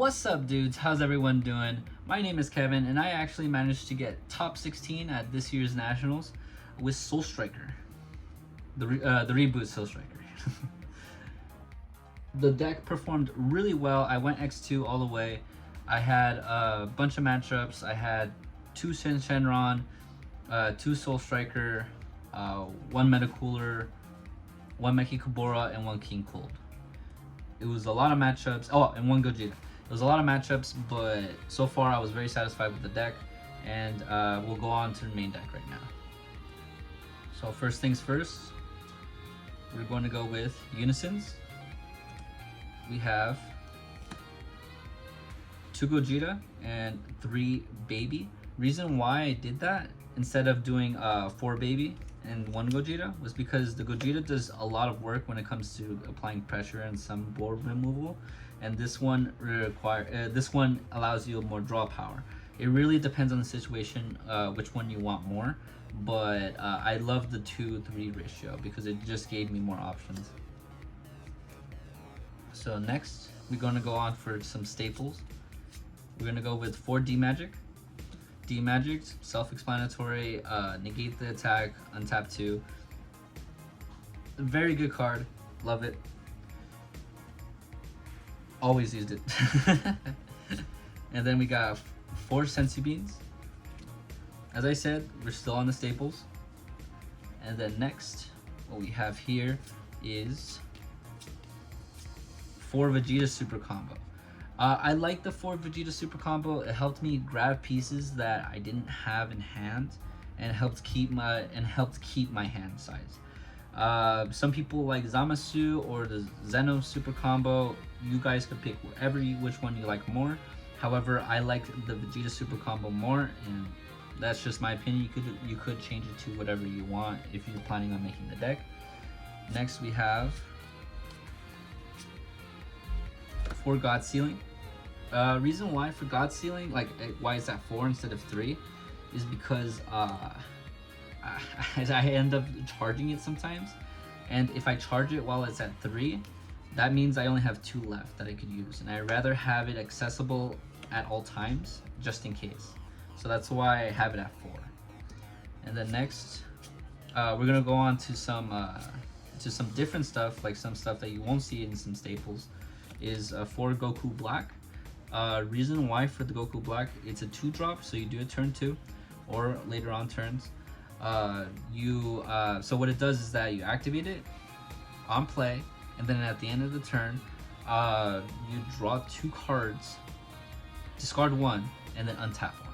What's up, dudes? How's everyone doing? My name is Kevin, and I actually managed to get top 16 at this year's Nationals with Soul Striker, the reboot Soul Striker. The deck performed really well. I went X2 all the way. I had a bunch of matchups. I had 2 Shenron, 2 Soul Striker, 1 Meta Cooler, 1 Meki Kubora, and 1 King Cold. It was a lot of matchups. Oh, and 1 Gogeta. It was a lot of matchups, but so far I was very satisfied with the deck, and we'll go on to the main deck right now. So first things first, we're going to go with Unisons. We have 2 Gogeta and 3 Baby. Reason why I did that instead of doing 4 Baby and 1 Gogeta was because the Gogeta does a lot of work when it comes to applying pressure and some board removal, and this one allows you more draw power. It really depends on the situation which one you want more, but I love the 2-3 ratio because it just gave me more options. So next we're going to go on for some staples. We're going to go with 4 D-Magic. D-Magic, self-explanatory, negate the attack, untap 2. Very good card, love it. Always used it. And then we got 4 Sensu Beans. As I said, we're still on the staples. And then next, what we have here is 4 Vegeta Super Combo. I like the 4 Vegeta Super Combo. It helped me grab pieces that I didn't have in hand, and helped keep my hand size. Some people like Zamasu or the Zeno Super Combo. You guys could pick which one you like more. However, I like the Vegeta Super Combo more, and that's just my opinion. You could change it to whatever you want if you're planning on making the deck. Next we have 4 God Sealing. Reason why for God Sealing, like why is that 4 instead of 3, is because I end up charging it sometimes, and if I charge it while it's at 3, that means I only have 2 left that I could use, and I'd rather have it accessible at all times just in case. So that's why I have it at 4. And then next, we're gonna go on to some different stuff, like some stuff that you won't see in some staples. Is 4 Goku Black. Reason why for the Goku Black, it's a 2-drop, so you do it turn 2 or later on turns. So what it does is that you activate it on play, and then at the end of the turn, you draw 2 cards, discard 1, and then untap 1.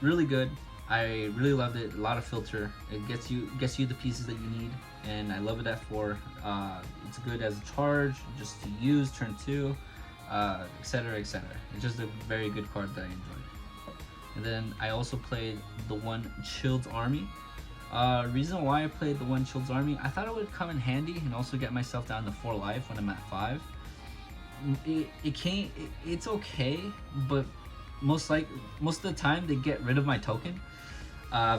Really good. I really loved it. A lot of filter. It gets you the pieces that you need, and I love it at 4. It's good as a charge, just to use turn 2, etc, etc. It's just a very good card that I enjoyed. And then I also played the 1 Chilled Army. Reason why I played the 1 Chilled Army, I thought it would come in handy and also get myself down to 4 life when I'm at 5. It's okay, but most of the time they get rid of my token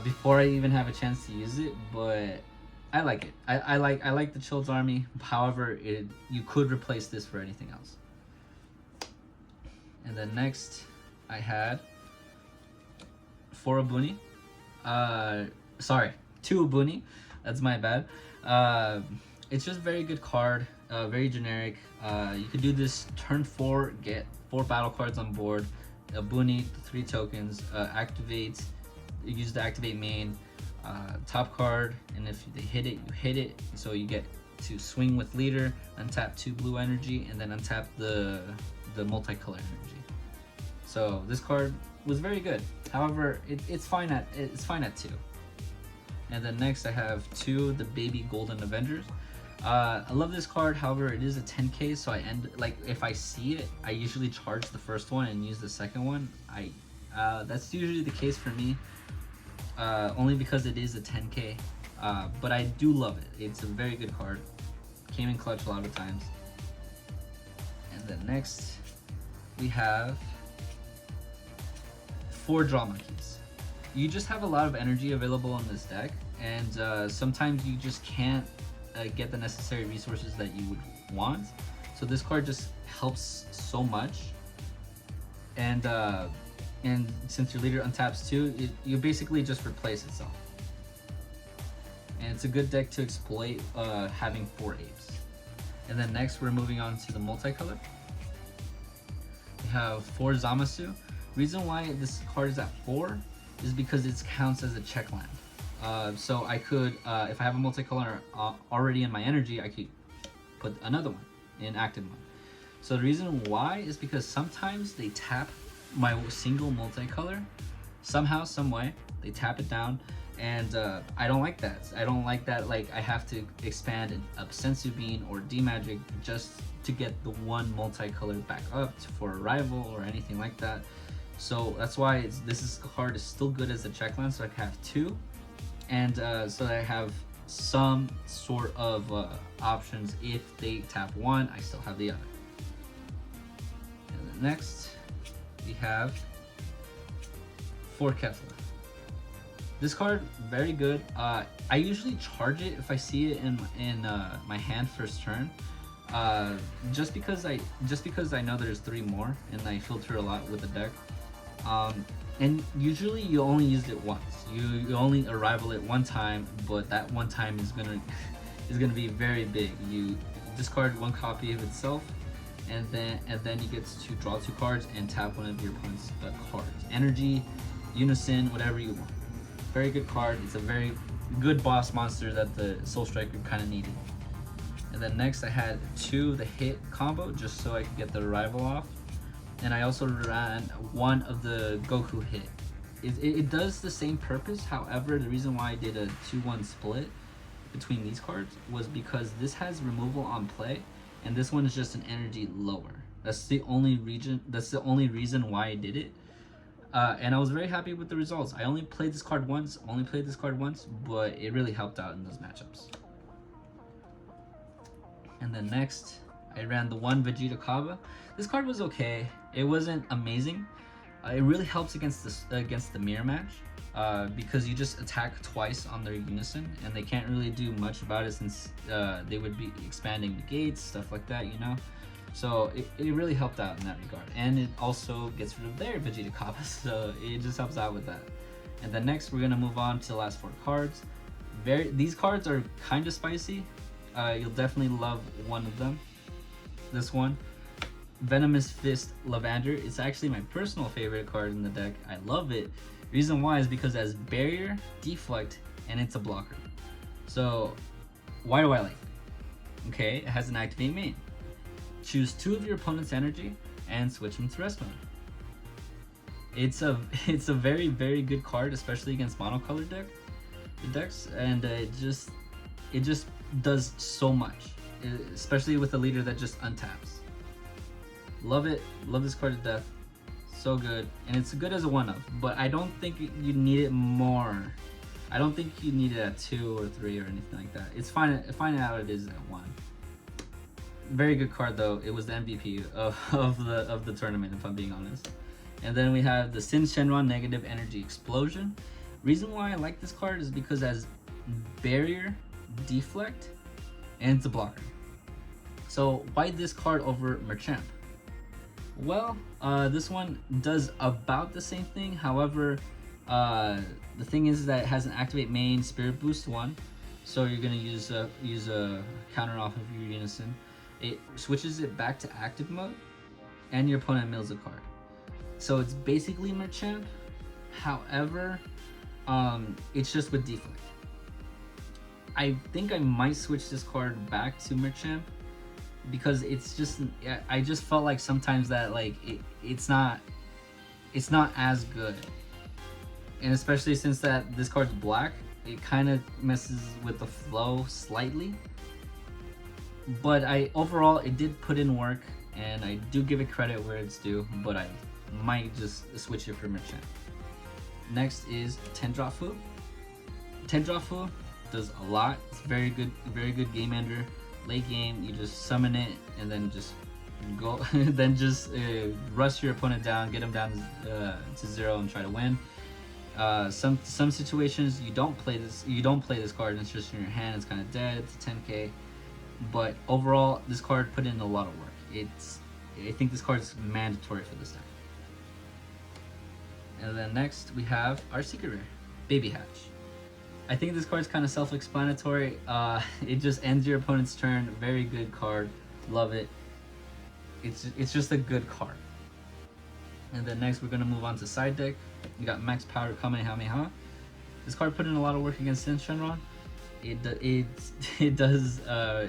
before I even have a chance to use it. But I like it. I like the Chilled Army. However, you could replace this for anything else. And then next, I had 4 Abuni. Sorry, 2 Abuni. That's my bad. It's just a very good card. Very generic. You could do this turn 4, get 4 battle cards on board. Abuni, 3 tokens. Activates. Use the activate main. Top card, and if they hit it, you hit it. So you get to swing with leader, untap 2 blue energy, and then untap the multicolor energy. So this card was very good. However, it's fine at 2. And then next I have 2 the Baby Golden Avengers. I love this card. However, it is a 10k, so if I see it, I usually charge the first one and use the second one. That's usually the case for me. Only because it is a 10k, but I do love it. It's a very good card. Came in clutch a lot of times. And then next we have 4 Drama Keys. You just have a lot of energy available in this deck, and sometimes you just can't get the necessary resources that you would want. So So this card just helps so much. And since your leader untaps too, you basically just replace itself. And it's a good deck to exploit having 4 apes. And then next we're moving on to the multicolor. We have 4 Zamasu. Reason why this card is at 4 is because it counts as a check land. So I could, if I have a multicolor already in my energy, I could put another one in active mode. So the reason why is because sometimes they tap my single multicolor, somehow, some way, they tap it down, and I don't like that. I don't like that, like I have to expand a Sensu Bean or D-Magic just to get the one multicolor back up for a rival or anything like that. So that's why this card is still good as a check land, so I can have 2, and so that I have some sort of options. If they tap one, I still have the other. And then next we have 4 Kefla. This card, very good. I usually charge it if I see it in my hand first turn, just because I know there's 3 more and I filter a lot with the deck. And usually you only used it once. You only arrival it one time, but that one time is gonna be very big. You discard 1 copy of itself, and then you get to draw 2 cards and tap one of your opponent's cards. Energy, Unison, whatever you want. Very good card. It's a very good boss monster that the Soul Striker kind of needed. And then next I had 2 the hit combo just so I could get the arrival off. And I also ran 1 of the Goku hit. It does the same purpose. However, the reason why I did a 2-1 split between these cards was because this has removal on play, and this one is just an energy lower. That's the only reason why I did it. And I was very happy with the results. I only played this card once, but it really helped out in those matchups. And then next, I ran the 1 Vegeta Kaba. This card was okay. It wasn't amazing. It really helps against the mirror match, because you just attack twice on their Unison, and they can't really do much about it since they would be expanding the gates, stuff like that, you know? So it really helped out in that regard. And it also gets rid of their Vegeta Kappa, so it just helps out with that. And then next, we're gonna move on to the last 4 cards. These cards are kind of spicy. You'll definitely love one of them. This one, Venomous Fist Lavander. It's actually my personal favorite card in the deck. I love it. Reason why is because it has barrier, deflect, and it's a blocker. So why do I like it? Okay, it has an activate main. Choose 2 of your opponent's energy and switch them to rest mode. It's a very, very good card, especially against monocolored decks, and it just does so much, especially with a leader that just untaps. Love it. Love this card to death. So good, and it's good as a 1-of, but I don't think you need it more. I don't think you need it at 2 or 3 or anything like that. It's fine how it is at 1. Very good card though. It was the MVP of the tournament, if I'm being honest. And then we have the Sin Shenron Negative Energy Explosion. Reason why I like this card is because it has barrier, deflect, and it's a blocker. So why this card over Machamp? Well, this one does about the same thing. However, the thing is that it has an activate main Spirit Boost 1, so you're gonna use a counter off of your Unison. It switches it back to active mode, and your opponent mills a card. So it's basically Machamp. However, it's just with deflect. I think I might switch this card back to Machamp because it's just, I just felt like sometimes that like it's not as good, and especially since that this card's black, it kind of messes with the flow slightly. But overall it did put in work, and I do give it credit where it's due, but I might just switch it for Machamp. Next is Tendrafu. Tendrafu does a lot. It's very good game ender. Late game, you just summon it and then just go, then just rush your opponent down, get him down to 0 and try to win. Some situations you don't play this card and it's just in your hand. It's kind of dead. It's a 10k. But overall, this card put in a lot of work. I think this card is mandatory for this deck. And then next we have our secret rare, Baby Hatch. I think this card is kind of self-explanatory. It just ends your opponent's turn. Very good card. Love it. It's just a good card. And then next we're gonna move on to side deck. We got Max Power Kamehameha. This card put in a lot of work against Shenron. It does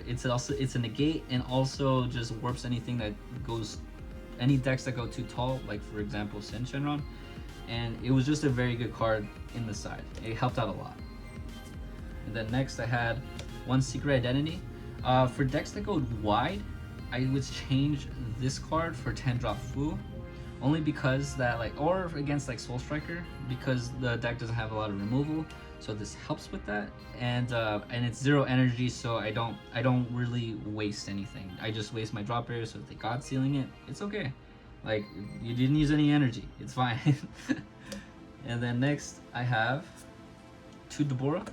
it's a negate and also just warps anything that goes, any decks that go too tall, like for example Shenron. And it was just a very good card in the side. It helped out a lot. And then next I had one Secret Identity. For decks that go wide, I would change this card for 10-drop Fu. Only because that, like, or against like Soul Striker, because the deck doesn't have a lot of removal, so this helps with that. And it's 0 energy, so I don't really waste anything. I just waste my drop barrier, so if they God Sealing it, it's okay. Like, you didn't use any energy, it's fine. And then next I have 2 Deborah.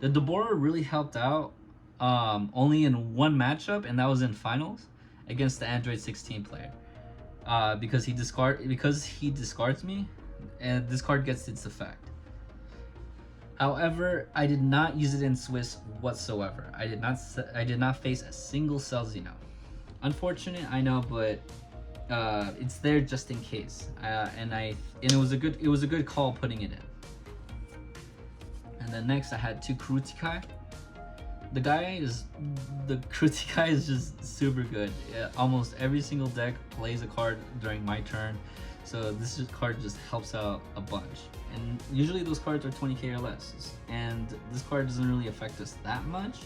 The Deborah really helped out only in one matchup, and that was in finals against the Android 16 player. Because he discards me, and this card gets its effect. However, I did not use it in Swiss whatsoever. I did not face a single Cell Xeno. Unfortunate, I know, but it's there just in case. And it was a good call putting it in. And then next I had 2 Kurutikai. The Kurutikai is just super good. Almost every single deck plays a card during my turn, so this card just helps out a bunch. And usually those cards are 20k or less, and this card doesn't really affect us that much,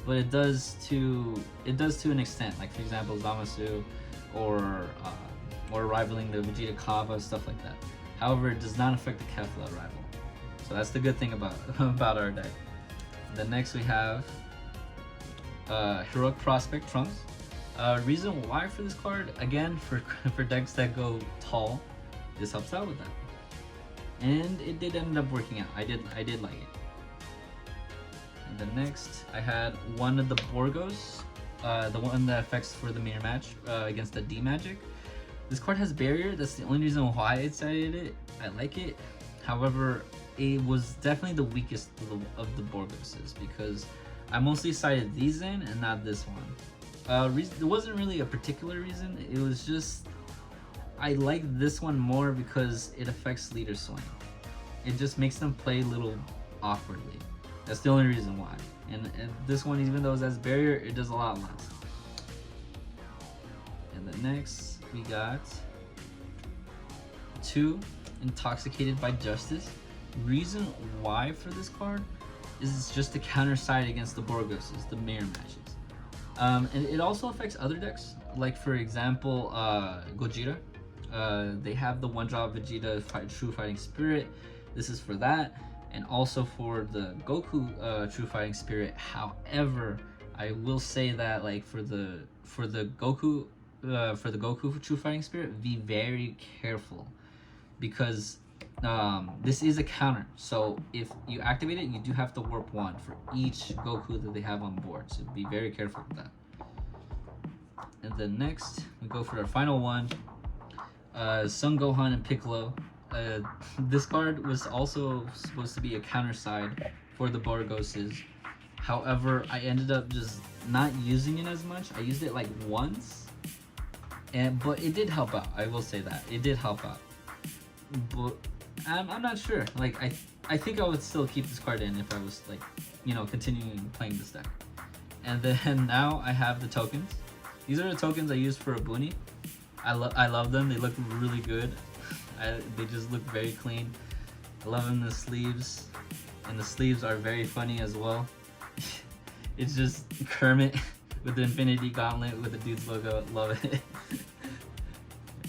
but it does to an extent. Like for example, Zamasu, or rivaling the Vegeta Kava, stuff like that. However, it does not affect the Kefla rival, so that's the good thing about our deck. Then next we have Heroic Prospect Trunks. Reason why for this card, again, for decks that go tall, this helps out with that. And it did end up working out. I did like it. And then next, I had one of the Borgos, the one that affects for the mirror match against the D Magic. This card has barrier. That's the only reason why I decided it. I like it. However, it was definitely the weakest of the Borgoses, because I mostly cited these in and not this one. There wasn't really a particular reason. It was just I like this one more because it affects leader swing. It just makes them play a little awkwardly. That's the only reason why. And this one, even though it has barrier, it does a lot less. And then next we got 2 Intoxicated by Justice. Reason why for this card is it's just a counter side against the Borgoses, the mirror matches. And it also affects other decks, like for example Gogeta. They have the 1-drop Vegeta True Fighting Spirit. This is for that, and also for the Goku True Fighting Spirit. However, I will say that, like, for the Goku True Fighting Spirit, be very careful, because this is a counter. So if you activate it, you do have to warp 1 for each Goku that they have on board. So be very careful with that. And then next, we go for our final one, Son Gohan and Piccolo. This card was also supposed to be a counter side for the Borgoses. However, I ended up just not using it as much. I used it like once, but it did help out. I will say that it did help out. But I'm not sure. Like I think I would still keep this card in if I was, like, you know, continuing playing this deck. And then now I have the tokens. These are the tokens I used for a Boonie. I love them. They look really good. They just look very clean. I love them in the sleeves, and the sleeves are very funny as well. It's just Kermit with the Infinity Gauntlet with the Doods logo. Love it.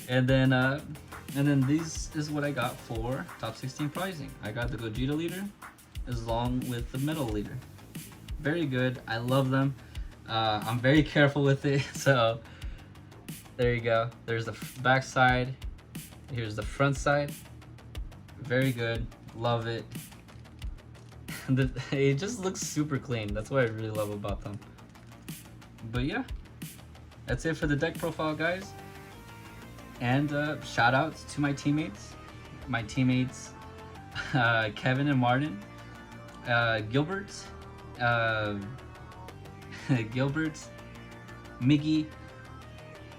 And then this is what I got for top 16 pricing. I got the Gogeta leader along with the Metal leader. Very good. I love them. I'm very careful with it. So there you go. There's the back side. Here's the front side. Very good. Love it. It just looks super clean. That's what I really love about them. But yeah, that's it for the deck profile, guys. And shout outs to my teammates. Kevin and Martin, Gilbert, Gilbert, Miggy,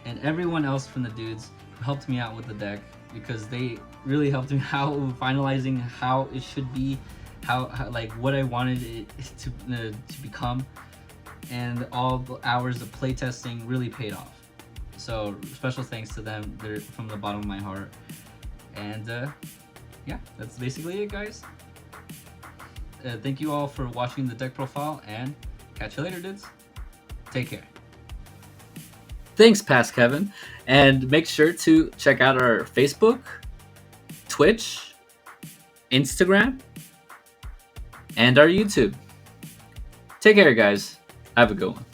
and everyone else from the Dudes who helped me out with the deck, because they really helped me out with finalizing how it should be, how like what I wanted it to become, and all the hours of playtesting really paid off. So special thanks to them. They're from the bottom of my heart. And yeah, that's basically it, guys. Thank you all for watching the deck profile, and catch you later, dudes. Take care. Thanks, Past Kevin. And make sure to check out our Facebook, Twitch, Instagram, and our YouTube. Take care, guys. Have a good one.